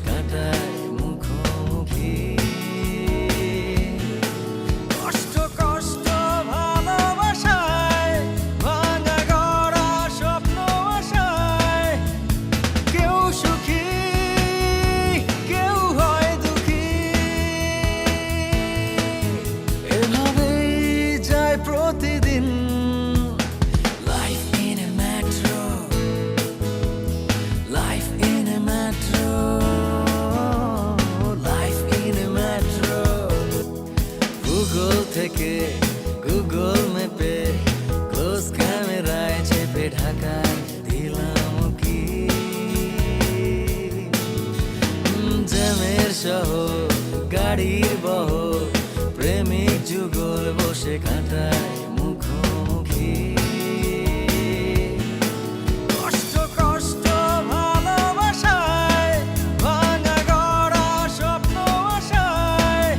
কাটায় মুখোমুখি। কষ্ট কষ্ট ভালোবাসায়, ভাঙা গড়া স্বপ্ন আশায়, কেউ সুখী কেউ হয় দুঃখী। এভাবেই যায় প্রতিদিন। Life in a metro, life in a metro, life in a metro. Google থেকে গুগল ম্যাপে ক্লোজ ক্যামেরায় চেপে ঢাকায় দিলাম কি। জ্যামের শহর গাড়ির বহর, প্রেমিক যুগল বসে কাটায় মুখোমুখি। কষ্ট কষ্ট ভালোবাসায়, ভাঙা গড়া স্বপ্ন আশায়,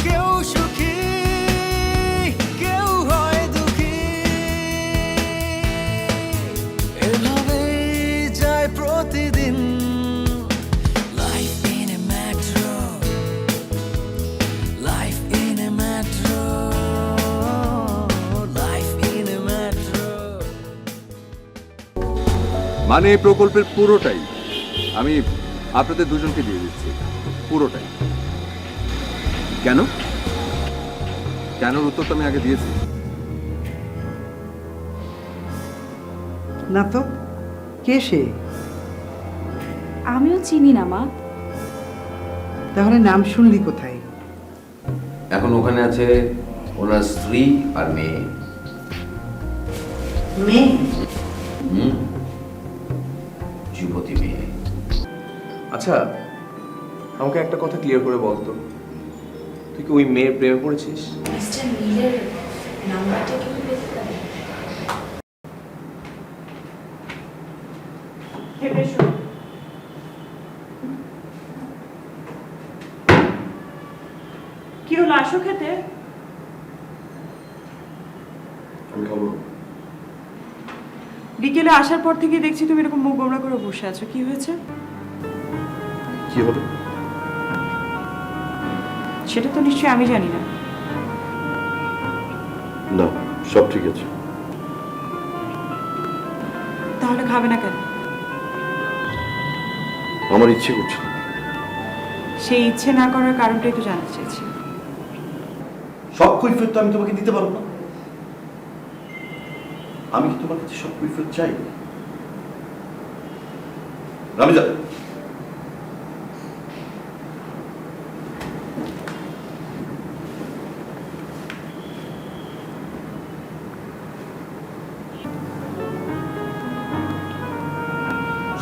কেউ সুখী কেউ হয় দুঃখী। এভাবেই যায় প্রতিদিন। Life in a metro, life in a metro, life in a metro. মানে এই প্রকল্পের পুরোটাই আমি আপনাদের দুজনকে দিয়ে দিচ্ছি, পুরোটাই। কেন? কেনর উত্তর তো আমি আগে দিয়েছি। না তো, কে সে? আমিও চিনি না মা। তাহলে নাম শুনলি কোথায়? এখন ওখানে আছে ওনার স্ত্রী আর মেয়ে। মেয়ে? যুবতী মেয়ে। আচ্ছা, আমাকে একটা কথা ক্লিয়ার করে বলতো, তুই কি ওই মেয়ের প্রেমে পড়েছিস? মিস্টার নীলের নাম্বারটা কি পেতে পারি? কি হলো, আসো খেতে? বিকেলে আসার পর থেকে দেখছি তুমি এরকম মুখ গোমড়া করে বসে আছো, কি হয়েছে? কি হলো? সেটা তো নিশ্চয়ই আমি জানি না। না, সব ঠিক আছে। তাহলে খাবে না কেন? আমার ইচ্ছে করছে না। সেই ইচ্ছে না করার কারণটাই তো জানতে চাইছি। সব কৈফিয়ত তো আমি তোমাকে দিতে পারবো না। আমি কি তোমার কাছে সব কৈফিয়ত চাই? Ramiza,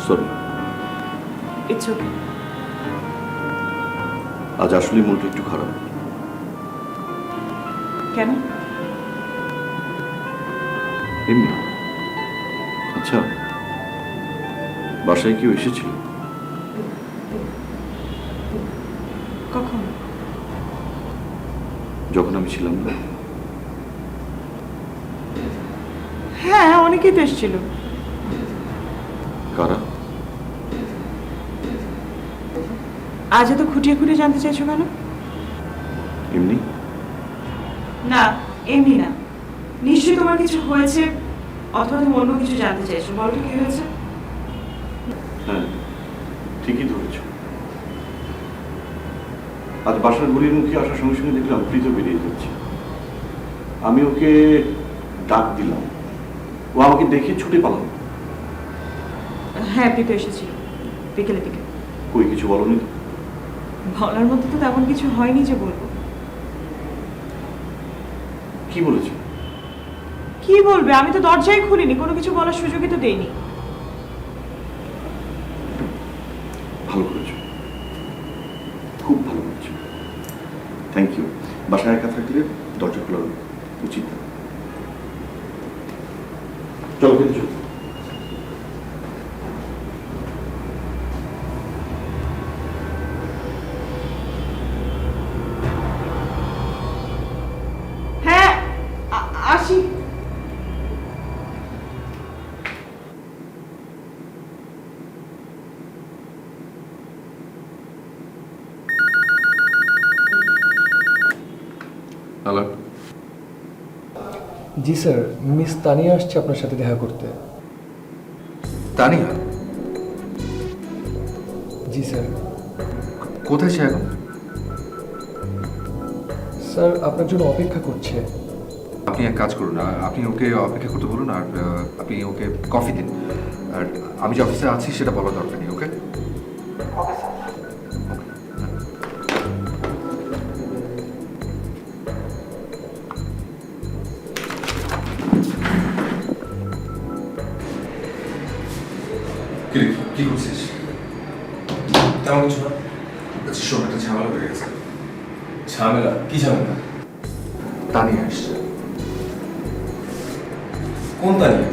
sorry, it's okay. আজ আসলে মনটা একটু খারাপ। কেন? এমনি। আচ্ছা, বাসায় কেউ এসেছিল? কখন? যখন আমি ছিলাম না। হ্যাঁ, অনেকেই তো এসেছিল। কারা? আজ এত খুঁটিয়ে খুঁটিয়ে জানতে চাইছো কেন? এমনি। না, এমনি না। নিশ্চয়ই তোমার কিছু হয়েছে, অথবা তুমি অন্য কিছু জানতে চাইছো। বলো তো কি হয়েছে? হ্যাঁ, ঠিকই ধরেছ। আজ বাসার গলির মুখে আসার সঙ্গে সঙ্গে দেখলাম প্রীত বেরিয়ে যাচ্ছে। আমি ওকে ডাক দিলাম, ও আমাকে দেখে ছুটে পালাম। হ্যাঁ, প্রীত এসেছিল বিকেলের দিকে। কই, কিছু বলনি তো? বলার মতো তো তেমন কিছু হয়নি যে বলবো। কি বলেছে? কি বলবে? আমি তো দরজাই খুলিনি, কোনো কিছু বলার সুযোগই তো দেইনি। ভালো করেছো, খুব ভালো করেছো। Thank you. বাসায় একা থাকলে দরজা খোলা উচিত না। চলো খেতে চলো। হ্যাঁ, আসি। হ্যালো। জি স্যার, মিস তানিয়া আসছে আপনার সাথে দেখা করতে। তানিয়া? জি স্যার। কোথায় সে এখন? স্যার আপনার জন্য অপেক্ষা করছে। আপনি এক কাজ করুন, আপনি ওকে অপেক্ষা করতে বলুন, আর আপনি ওকে কফি দিন। আর আমি যে অফিসে আছি সেটা বলার দরকার নেই, ওকে? কি করছিস? তেমন কিছু না। আচ্ছা শোন, একটা ঝামেলা হয়ে গেছে। ঝামেলা? কি ঝামেলা? তানিয়া আসছে। কোন তানিয়া?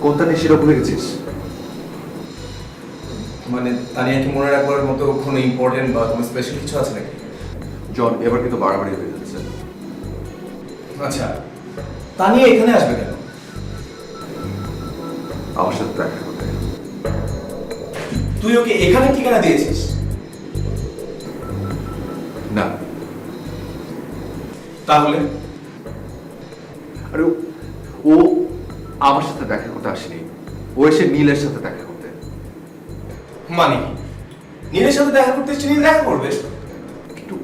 কোন তানিয়া সেটা ভুলে গেছিস? মানে তানিয়া কি মনে রাখবার মতো কোনো ইম্পর্টেন্ট বা কোনো স্পেশাল কিছু আছে নাকি? জন, এবার কিন্তু বাড়াবাড়ি হয়ে যাচ্ছে। আচ্ছা, তানিয়া এখানে আসবে কেন? আমার সাথে দেখা করতে। তুই ওকে এখানে ঠিকানা দিয়েছিস? না। তাহলে? আরে ও আমার সাথে দেখা করতে আসেনি, ও এসে নীলের সাথে দেখা করতে। মানে কি? নীলের সাথে দেখা করতে এসেছে, নীল দেখা করবে? কিন্তু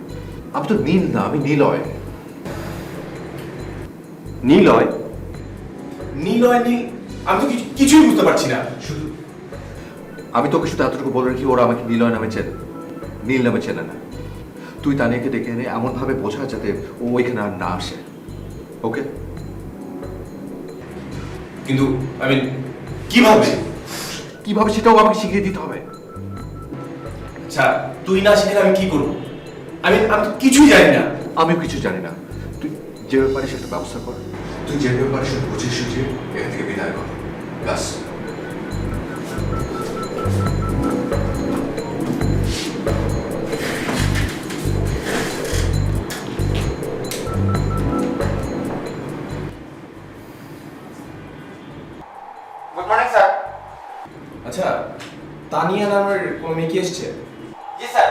আমি তো নীল না, আমি নীলয়। নীলয়? নীলয় নীল? আমি তো কিছুই বুঝতে পারছি না। শুধু আমি তোকে শুধু এতটুকু বলে রাখি, ওরা আমাকে নীলয় নামে চেনে, নীল নামে চেনে না। তুই তানিয়াকে ডেকে এনে এমনভাবে বোঝা যাতে ও ওইখানে আর না আসে, ওকে? কিন্তু আমি কিভাবে কিভাবে সেটাও আমাকে শিখিয়ে দিতে হবে। আচ্ছা, তুই না শিখলে আমি কি করবো? আমি তো কিছুই জানি না। আমিও কিছু জানি না। তুই যে ব্যাপারে সেটা ব্যবস্থা কর, তুই যে ব্যাপারে সেটা বুঝিয়ে সুঝিয়ে এখান থেকে বিদায় কর, ব্যাস। Good morning sir. আচ্ছা, তানিয়া নামের কোনো মেয়ে কি এসছে? জি স্যার।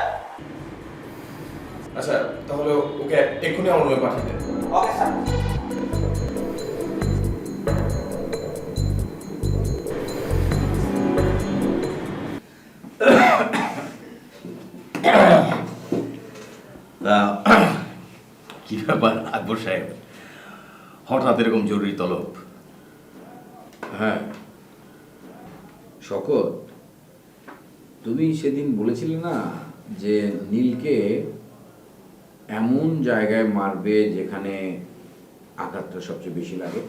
আচ্ছা, তাহলে ওকে এক্ষুনি আমার রুমে পাঠিয়ে দেন। Okay sir. কি ব্যাপার আকবর সাহেব, হঠাৎ এরকম জরুরি তলব? হ্যাঁ শকত, তুমি সেদিন বলেছিলে না যে নীলকে এমন জায়গায় মারবে যেখানে আঘাতটা সবচেয়ে বেশি লাগে।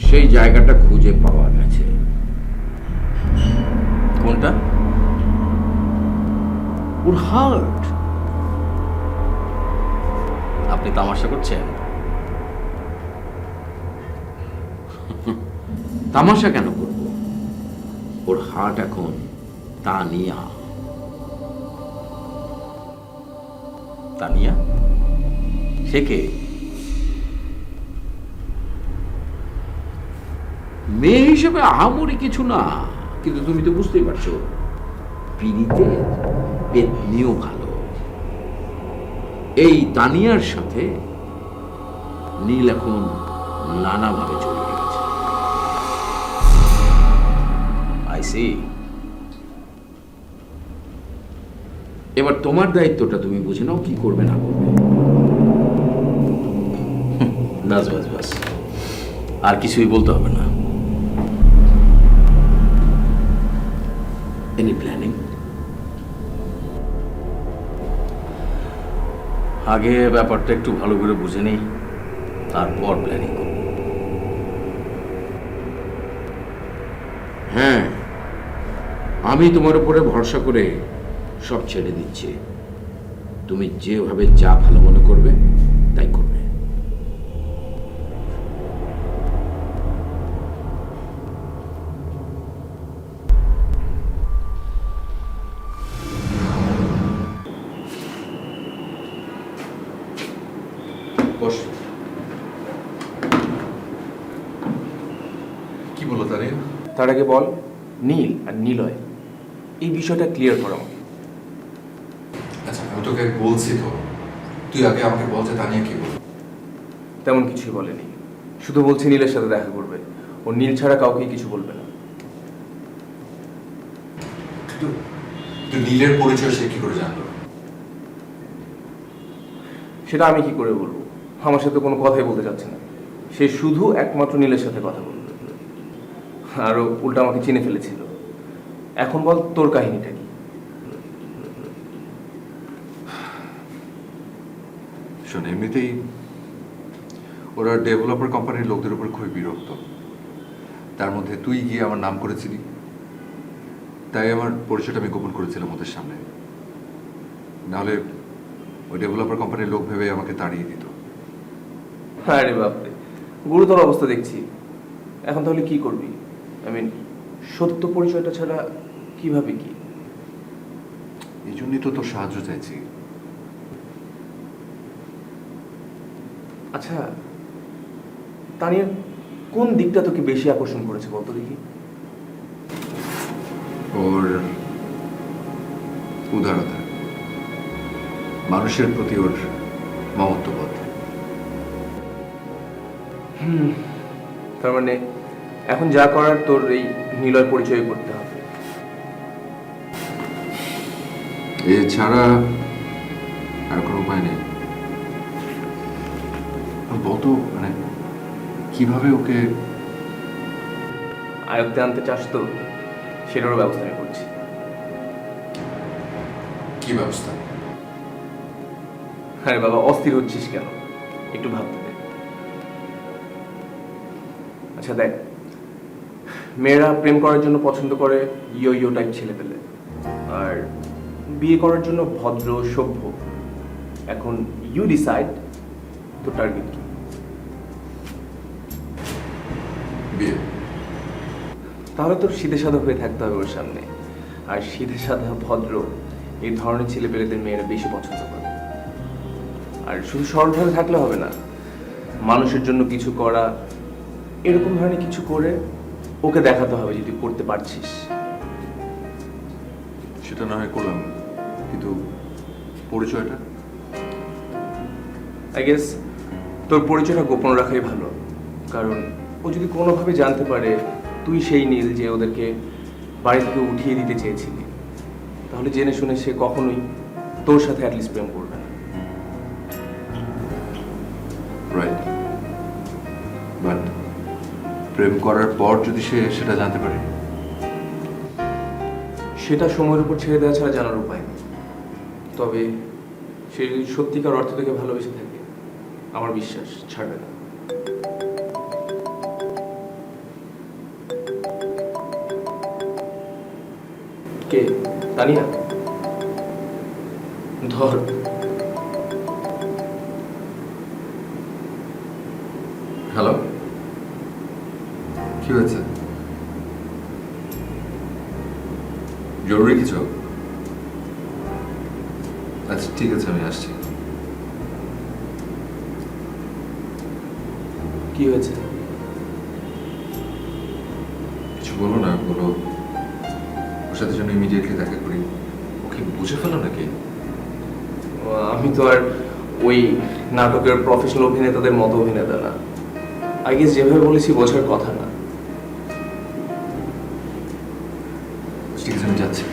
সেই জায়গাটা খুঁজে পাওয়া গেছে। কোনটা? ওর হার্ট। আপনি তামাশা করছেন? তামাশা কেন করব? ওর হার্ট এখন তানিয়া। তানিয়া? সে কে? মেয়ে হিসেবে আহামরি কিছু না, কিন্তু তুমি তো বুঝতেই পারছো পিড়িতে পেতনিও ভালো। এই তানিয়ার সাথে নীল এখন নানাভাবে জড়িয়ে গেছে। I see. এবার তোমার দায়িত্বটা তুমি বুঝে নাও, কি করবে না করবে। বাস বাস বাস, আর কিছুই বলতে হবে না। Any planning? আগে ব্যাপারটা একটু ভালো করে বুঝে নেই, তারপর প্ল্যানিং করব। হ্যাঁ, আমি তোমার উপরে ভরসা করে সব ছেড়ে দিচ্ছি। তুমি যেভাবে যা ভালো মনে করবে তাই করবে। বস। কি বলো তানিয়া? তার আগে বল, নীল আর নীলয় এই বিষয়টা ক্লিয়ার কর আমাকে। তোকে বলছি তো, তুই আগে আমাকে বল যে তানিয়া কি বল। তেমন কিছুই বলেনি, শুধু বলছে নীলের সাথে দেখা করবে, ও নীল ছাড়া কাউকে কিছু বলবে না। তুই নীলের পরিচয় সে কি করে জানলো? সেটা আমি কি করে বলবো, আমার সাথে কোনো কথাই বলতে চাচ্ছে না। সে শুধু একমাত্র নীলের সাথে কথা বলবে, আরও উল্টা আমাকে চিনে ফেলেছিল। এখন বল তোর কাহিনীটা কি? শোন, এমনিতেই ওরা ডেভেলপার কোম্পানির লোকদের উপর খুবই বিরক্ত, তার মধ্যে তুই গিয়ে আমার নাম করেছিলি, তাই আমার পরিচয়টা আমি গোপন করেছিলাম ওদের সামনে, নাহলে ওই ডেভেলপার কোম্পানির লোক ভেবে আমাকে তাড়িয়ে দিত। আরে বাপরে, গুরুতর অবস্থা দেখছি। এখন তাহলে কি করবি? সত্য পরিচয়টা ছাড়া কিভাবে কি? এই জন্যই তো তোর সাহায্য চাইছি। আচ্ছা, তানিয়ার কোন দিকটা তোকে বেশি আকর্ষণ করেছে বলতো দেখি? ওর উদারতা, মানুষের প্রতি ওর মমত্ববোধ। তার মানে এখন যা করার তোর এই নীলয় পরিচয় করতে হবে। এছাড়া আর কোনো উপায় নেই। বলতো মানে কিভাবে ওকে আয়ত্তে আনতে চাস তো, সেটারও ব্যবস্থা আমি করছি। কি ব্যবস্থা? আরে বাবা, অস্থির হচ্ছিস কেন? একটু ভাবতে দে। আচ্ছা দেখ, মেয়েরা প্রেম করার জন্য পছন্দ করে ইয়ো ইয়ো টাইপ ছেলে পেলে, আর বিয়ে করার জন্য ভদ্র সভ্য। এখন ইউ ডিসাইড তোর টার্গেট কি। বিয়ে। তাহলে তোর সিধে সাধা হয়ে থাকতে হবে ওর সামনে, আর সিধে সাধা ভদ্র এই ধরনের ছেলে পেলেদের মেয়েরা বেশি পছন্দ করে। আর শুধু সরলভাবে থাকলে হবে না, মানুষের জন্য কিছু করা, এরকম ধরনের কিছু করে ওকে দেখাতে হবে যদি করতে পারছিস। সেটা না হয় করলাম, কিন্তু পরিচয়টা? আই গেস তোর পরিচয়টা গোপন রাখাই ভালো, কারণ ও যদি কোনোভাবে জানতে পারে তুই সেই নীল যে ওদেরকে বাড়ি থেকে উঠিয়ে দিতে চেয়েছিলি, তাহলে জেনে শুনে সে কখনোই তোর সাথে অ্যাটলিস্ট প্রেম করবে না। রাইট, বাট প্রেম করার পর যদি সে সেটা জানতে পারে? সেটা সময়ের উপর ছেড়ে দেওয়া ছাড়া জানার উপায় নেই। তবে সে যদি সত্যিকার অর্থে তোকে ভালোবেসে থাকে, আমার বিশ্বাস ছাড়বে না। কে? তানিয়া? ধর। হ্যালো, কি হয়েছে? জরুরি কিছু? আচ্ছা ঠিক আছে, আমি আসছি। কি হয়েছে? কিছু বলো না, বলো। ওর সাথে যেন ইমিডিয়েটলি দেখা করি। ওকে বুঝে ফেলো নাকি? আমি তো আর ওই নাটকের প্রফেশনাল অভিনেতাদের মতো অভিনেতা না। আই গেস যেভাবে বলেছি বোঝার কথা না। ঠিক আছে, আমি যাচ্ছি।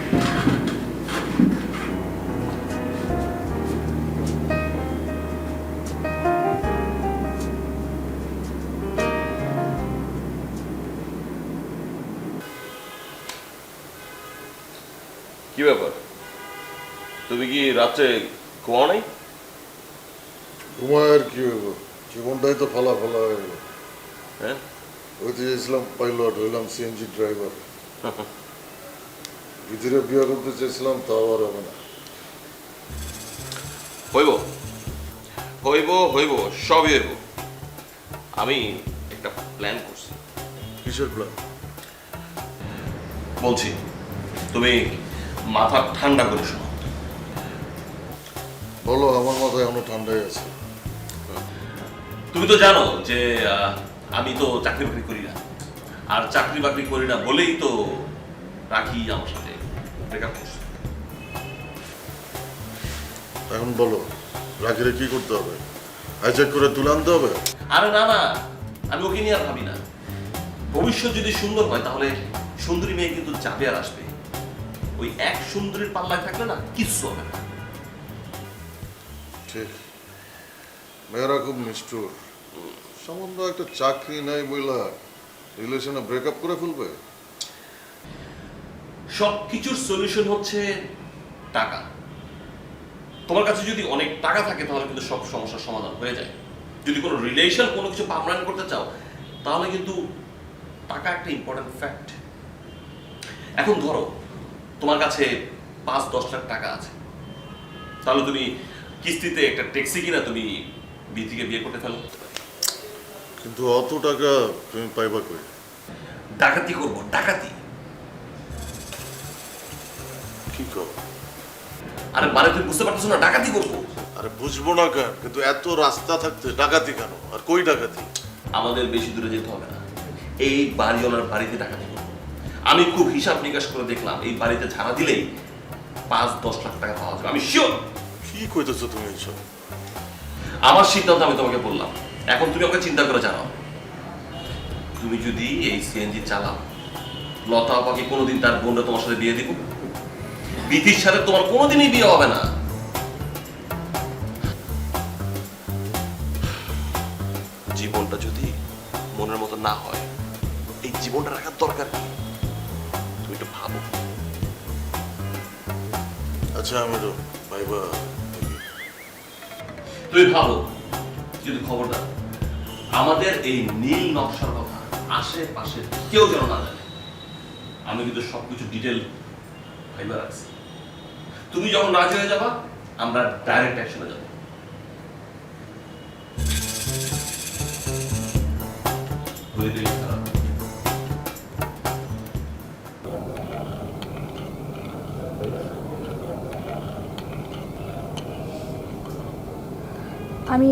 কি ব্যাপার, তুমি কি রাত্রে ঘুমাও নাই? ঘুমায় আর কি হইব, জীবনটাই তো ফালা ফালা হয়ে গেল। হ্যাঁ, হইতে চেয়েছিলাম পাইলট, হইলাম সিএনজি ড্রাইভার। ভিতরে বিয়ে করতে চেয়েছিলাম, তাও আর হবে না। হইব হইব হইব, সবই হইব। আমি একটা প্ল্যান করছি। কিসের প্ল্যান? বলছি, তুমি মাথা ঠান্ডা করে শোনো। বলো, আমার মাথায় এখনো ঠান্ডাই আছে। তুমি তো জানো যে আমি তো চাকরি বাকরি করি না, আর চাকরি বাকরি করি না বলেই তো রাখি আমার সাথে ব্রেকআপ করছে। এখন বলো রাকিরে কি করতে হবে? হাইজ্যাক করে তুলে আনতে হবে? আরে না না, আমি ওকে নিয়ে আর ভাবি না। ভবিষ্যৎ যদি সুন্দর হয় তাহলে সুন্দরী মেয়ে কিন্তু যাবে আর আসবে। ওই এক সুন্দরীর পাল্লায় থাকলে না কিচ্ছু হবে না। ঠিক, মেয়েরা খুব নিষ্ঠুর। সামান্য একটা চাকরি নাই বইলা রিলেশনে ব্রেকআপ করে ফেলবে। সব কিছুর সলিউশন হচ্ছে টাকা। তোমার কাছে যদি অনেক টাকা থাকে তাহলে কিন্তু সব সমস্যার সমাধান হয়ে যায়। যদি কোনো রিলেশন কোনো কিছু পার্মানেন্ট করতে চাও তাহলে কিন্তু টাকা একটা ইম্পর্টেন্ট ফ্যাক্ট। এখন ধরো তোমার কাছে 5-10 লাখ টাকা আছে, তাহলে তুমি কিস্তিতে একটা ট্যাক্সি কিনা তুমি বিধিকে বিয়ে করতে ফেলো। কিন্তু অত টাকা তুমি পাইবা কই? ডাকাতি করবো, ডাকাতি। কি কর? আরে মানে তুমি বুঝতে পারতেছো না, ডাকাতি করবো। আরে বুঝবো না কেন, কিন্তু এত রাস্তা থাকতে ডাকাতি কেন? আর কই ডাকাতি? আমাদের বেশি দূরে যেতে হবে না, এই বাড়িওয়ালার বাড়িতে ডাকাতি করবো। আমি খুব হিসাব নিকাশ করে দেখলাম, এই বাড়িতে ঝাড়া দিলেই 5-10 লাখ টাকা পাওয়া যাবে, আমি শিওর। কি কইতেছো তুমি এইসব? আমার সিদ্ধান্ত আমি তোমাকে বললাম, এখন তুমি ওকে চিন্তা করে জানাও। তুমি যদি এই সিএনজি চালাও, লতা আপাকে কোনোদিন তার বোনটা তোমার সাথে বিয়ে দিব? বিধির সাথে তোমার কোনোদিনই বিয়ে হবে না। জীবনটা যদি মনের মতো না হয়, এই জীবনটা রাখার দরকার কি? তুমি একটু ভাবো। আচ্ছা আমি তো ভাইবা তুমি ভাবো, যদি খবরদার আমাদের এই নীল নকশার কথা আশেপাশে কেউ যেন না জানে। আমি কিন্তু সবকিছু ডিটেল ভাইবা রাখছি। তুমি যখন রাজি হয়ে যাবা আমরা ডাইরেক্ট অ্যাকশনে যাব। আমি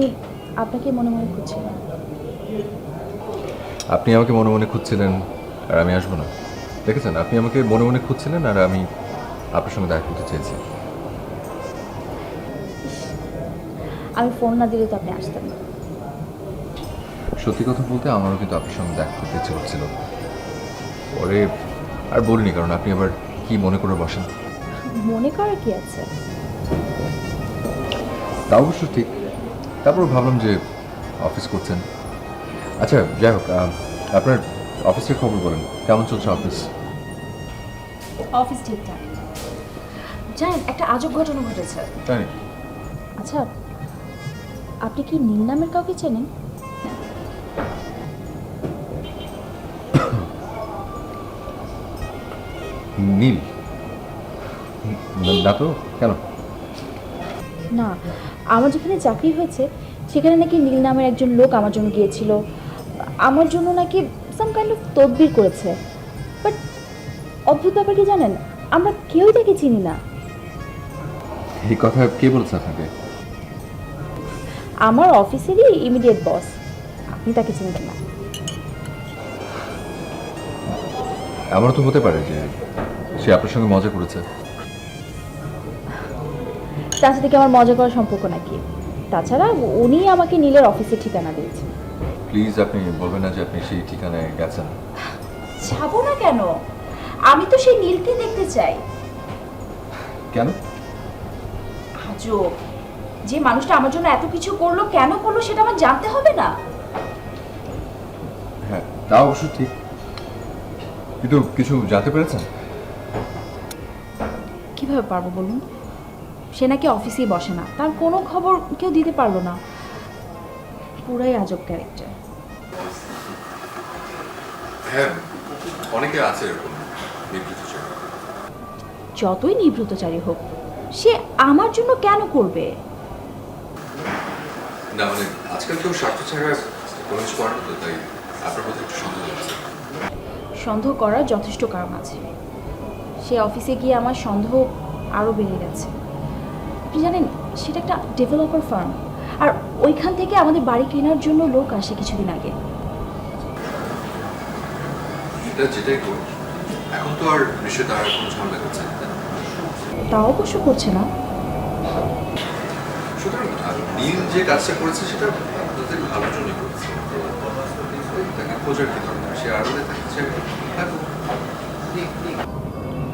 আপনাকে মনে মনে খুঁজছিলাম। আপনি আমাকে মনে মনে খুঁজছিলেন আর আমি আসবো না? দেখেছেন, আপনি আমাকে মনে মনে খুঁজছিলেন আর আমি আপনার সঙ্গে দেখা করতে চেয়েছি। আমি ফোন না দিলে তো আপনি আসতেন না। সত্যি কথা বলতে আমারও কিন্তু আপনার সঙ্গে দেখা করতে ইচ্ছে করছিল, পরে আর বলিনি, কারণ আপনি আবার কি মনে করে বসেন। মনে করার কি আছে? তা অবশ্য ঠিক, তারপর ভাবলাম যে অফিস করছেন। আচ্ছা যাই হোক, আপনার অফিসের খবর বলেন, কেমন চলছে অফিস? অফিস ঠিকঠাক। জানেন, একটা আজব ঘটনা ঘটেছে। তাই? আচ্ছা, আপনি কি নীল নামের কাউকে চেনেন? নীল? না তো, কেন? না, আমার যেখানে চাকরি হয়েছে সেখানে নাকি নীল নামের একজন লোক আমার জন্য গিয়েছিল। আমার জন্য নাকি সাম কাইন্ড অফ তদবির করেছে। বাট অদ্ভুত ব্যাপার কি জানেন, আমরা কেউই তাকে চিনি না। এই কথা কে বলছে আপনাকে? আমার অফিসেরই ইমিডিয়েট বস। আপনি তাকে চিনবেন না। এমনও তো হতে পারে যে সে আপনার সঙ্গে মজা করেছে। তার সাথে কি আমার মজা করার সম্পর্ক নাকি? তাছাড়া উনি আমাকে নীলের অফিসের ঠিকানা দিয়েছেন। প্লিজ আপনি বলবেন না যে আপনি সেই ঠিকানায় গেছেন? যাবো না কেন? আমি তো সেই নীলকে দেখতে চাই। কেন? আজব, যে মানুষটা আমার জন্য এত কিছু করলো, কেন করলো সেটা আমার জানতে হবে না? হ্যাঁ, তা অবশ্য ঠিক, কিন্তু কিছু জানতে পেরেছেন? কিভাবে পারবো বলুন? সে নাকি অফিসেই বসে না, তার কোনো খবর কেউ দিতে পারলো না। পুরাই আজব ক্যারেক্টার। হ্যাঁ, অনেকে আছে এরকম নিভৃতচারী। যতই নিভৃতচারী হোক, সে আমার জন্য কেন করবে? না মানে আজকাল কেউ স্বার্থ ছাড়া কোনো কিছু করে না, তো তাই আপনার প্রতি একটু সন্দেহ আছে। সন্দেহ করার যথেষ্ট কারণ আছে। সে অফিসে গিয়ে আমার সন্দেহ আরও বেড়ে গেছে। আপনি জানেন, সেটা একটা ডেভেলপার ফার্ম, আর ওইখান থেকে আমাদের বাড়ি কেনার জন্য লোক আসে কিছুদিন আগে। এটা যেটাই করুন, এখন তো আর নিশ্চয়ই তার কোনো ঝামেলা করছে না। তা অবশ্য করছে না। সুতরাং নীল যে কাজটা করেছে সেটা তোদের ভালোর জন্যই করেছে। তাকে খোঁজার কি দরকার? সে আড়ালে থাকতে চাইবে, থাকুক।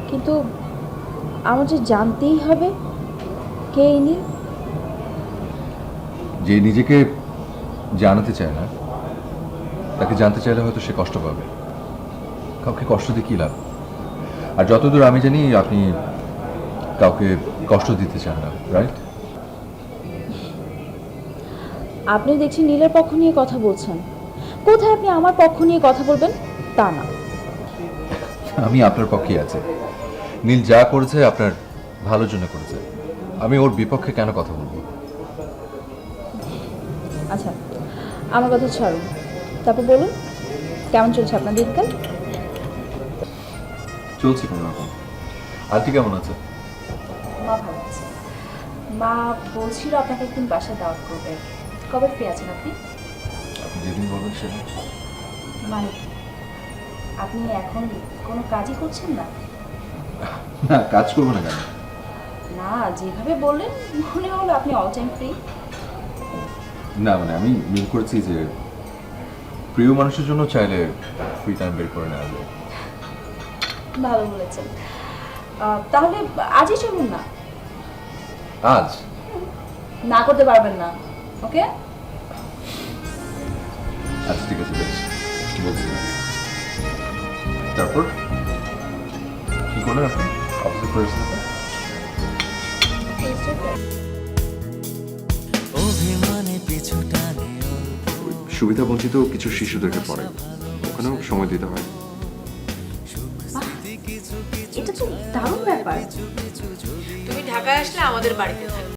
কিন্তু আমার যে জানতেই হবে কে এই নীল। যে নিজেকে জানাতে চায় না তাকে জানতে চাইলে হয়তো সে কষ্ট পাবে। কাউকে কষ্ট দিয়ে কী লাভ? আর যতদূর আমি জানি আপনি কাউকে কষ্ট দিতে চান না, রাইট? আপনি দেখছি নীলের পক্ষ নিয়ে কথা বলছেন, কোথায় আপনি আমার পক্ষ নিয়ে কথা বলবেন তা না। আমি আপনার পক্ষেই আছি। নীল যা করেছে আপনার ভালোর জন্য করেছে, আমি ওর বিপক্ষে কেন কথা বলবো? আচ্ছা আমার কথা ছাড়ুন, তারপর বলুন কেমন চলছে আপনার দিনকাল? চলছে কোনো রকম। আন্টি কেমন আছে? মা ভালো আছে। মা বলছিল আপনাকে একদিন বাসায় দাওয়াত করবে, কবে ফ্রি আছেন আপনি? আপনি যেদিন বলবেন সেদিন। মানে কি আপনি এখন কোনো কাজই করছেন না? না, কাজ করবো না কেন? না যেভাবে বললেন মনে হলো আপনি অল টাইম ফ্রি। না মানে আমি মিন করেছি যে প্রিয় মানুষের জন্য চাইলে ফ্রি টাইম বের করে নেওয়া যায়। ভালো বলেছেন। তাহলে আজই চলুন না। আজ না করতে পারবেন না, ওকে? আচ্ছা ঠিক আছে, বেশ বলছি। তারপর কি করলেন আপনি? অফিসে করেছেন? অভিমানে পিছু টানে সুবিধা বঞ্চিত কিছু শিশুদেরকে পড়ে, ওখানেও সময় দিতে হয়। এটা তো দারুণ ব্যাপার। তুমি ঢাকায় আসলে আমাদের বাড়িতে থাকবে।